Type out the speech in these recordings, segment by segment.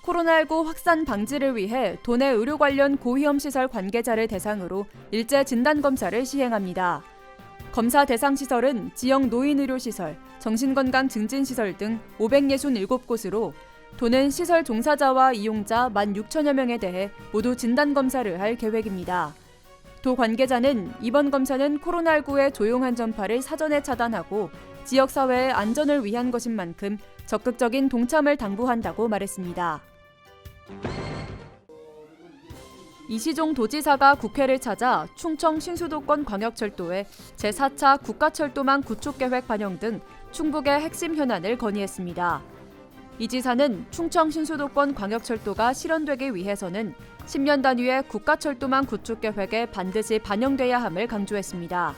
코로나19 확산 방지를 위해 도내 의료 관련 고위험시설 관계자를 대상으로 일제 진단검사를 시행합니다. 검사 대상 시설은 지역 노인의료시설, 정신건강증진시설 등 567곳으로 도는 시설 종사자와 이용자 16,000여 명에 대해 모두 진단검사를 할 계획입니다. 도 관계자는 이번 검사는 코로나19의 조용한 전파를 사전에 차단하고 지역사회의 안전을 위한 것인 만큼 적극적인 동참을 당부한다고 말했습니다. 이시종 도지사가 국회를 찾아 충청 신수도권 광역철도에 제4차 국가철도망 구축계획 반영 등 충북의 핵심 현안을 건의했습니다. 이 지사는 충청 신수도권 광역철도가 실현되기 위해서는 10년 단위의 국가철도망 구축계획에 반드시 반영돼야 함을 강조했습니다.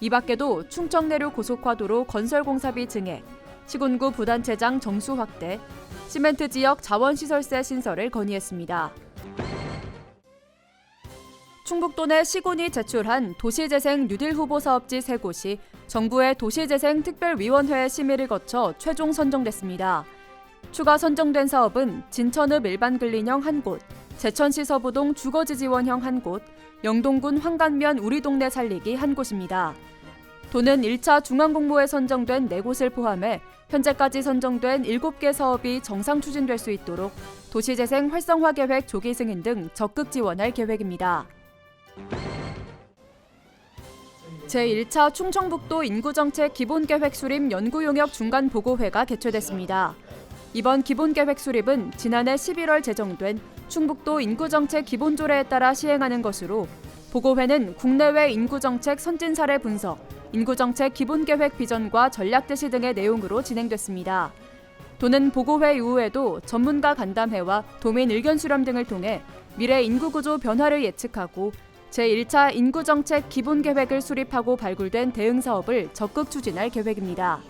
이 밖에도 충청 내륙 고속화도로 건설 공사비 증액, 시군구 부단체장 정수 확대, 시멘트 지역 자원시설세 신설을 건의했습니다. 충북도 내 시군이 제출한 도시재생 뉴딜 후보 사업지 3곳이 정부의 도시재생 특별위원회 심의를 거쳐 최종 선정됐습니다. 추가 선정된 사업은 진천읍 일반근린형 1곳, 제천시 서부동 주거지지원형 1곳, 영동군 황간면 우리 동네 살리기 1곳입니다. 도는 1차 중앙공모에 선정된 4곳을 포함해 현재까지 선정된 7개 사업이 정상 추진될 수 있도록 도시재생 활성화 계획 조기 승인 등 적극 지원할 계획입니다. 제1차 충청북도 인구정책 기본계획 수립 연구용역 중간보고회가 개최됐습니다. 이번 기본계획 수립은 지난해 11월 제정된 충북도 인구정책 기본조례에 따라 시행하는 것으로 보고회는 국내외 인구정책 선진 사례 분석, 인구정책 기본계획 비전과 전략 제시 등의 내용으로 진행됐습니다. 도는 보고회 이후에도 전문가 간담회와 도민 의견 수렴 등을 통해 미래 인구구조 변화를 예측하고 제1차 인구정책 기본계획을 수립하고 발굴된 대응사업을 적극 추진할 계획입니다.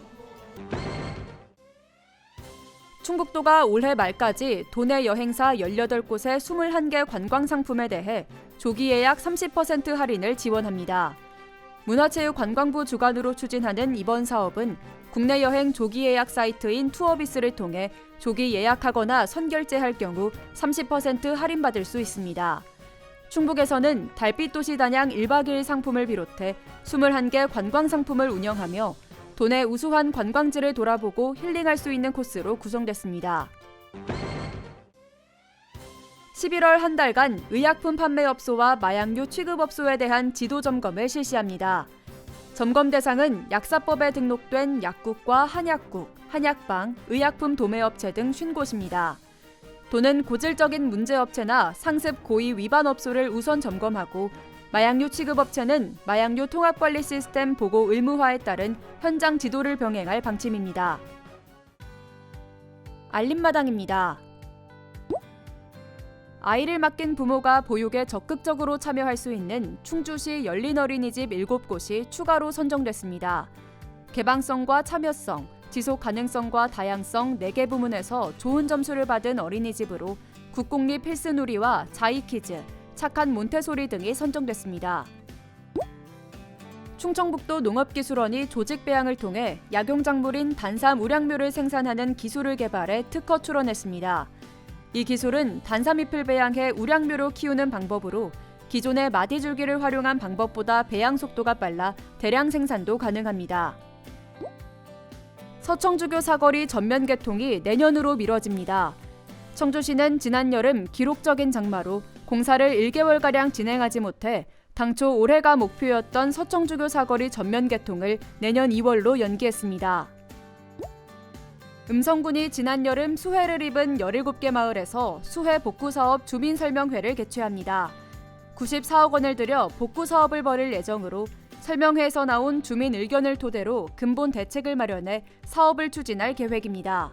충북도가 올해 말까지 도내 여행사 18곳의 21개 관광상품에 대해 조기 예약 30% 할인을 지원합니다. 문화체육관광부 주관으로 추진하는 이번 사업은 국내 여행 조기 예약 사이트인 투어비스를 통해 조기 예약하거나 선결제할 경우 30% 할인받을 수 있습니다. 충북에서는 달빛도시 단양 1박 2일 상품을 비롯해 21개 관광상품을 운영하며 도내 우수한 관광지를 돌아보고 힐링할 수 있는 코스로 구성됐습니다. 11월 한 달간 의약품 판매업소와 마약류 취급업소에 대한 지도 점검을 실시합니다. 점검 대상은 약사법에 등록된 약국과 한약국, 한약방, 의약품 도매업체 등 50곳입니다. 도는 고질적인 문제업체나 상습 고의 위반 업소를 우선 점검하고 마약류 취급업체는 마약류 통합관리 시스템 보고 의무화에 따른 현장 지도를 병행할 방침입니다. 알림마당입니다. 아이를 맡긴 부모가 보육에 적극적으로 참여할 수 있는 충주시 열린 어린이집 7곳이 추가로 선정됐습니다. 개방성과 참여성, 지속 가능성과 다양성 4개 부문에서 좋은 점수를 받은 어린이집으로 국공립 필수놀이와 자이키즈, 착한 몬테소리 등이 선정됐습니다. 충청북도 농업기술원이 조직 배양을 통해 약용작물인 단삼 우량묘를 생산하는 기술을 개발해 특허 출원했습니다. 이 기술은 단삼잎을 배양해 우량묘로 키우는 방법으로 기존의 마디줄기를 활용한 방법보다 배양 속도가 빨라 대량 생산도 가능합니다. 서청주교 사거리 전면 개통이 내년으로 미뤄집니다. 청주시는 지난 여름 기록적인 장마로 공사를 1개월가량 진행하지 못해 당초 올해가 목표였던 서청주교 사거리 전면 개통을 내년 2월로 연기했습니다. 음성군이 지난 여름 수해를 입은 17개 마을에서 수해 복구사업 주민설명회를 개최합니다. 94억 원을 들여 복구사업을 벌일 예정으로 설명회에서 나온 주민 의견을 토대로 근본 대책을 마련해 사업을 추진할 계획입니다.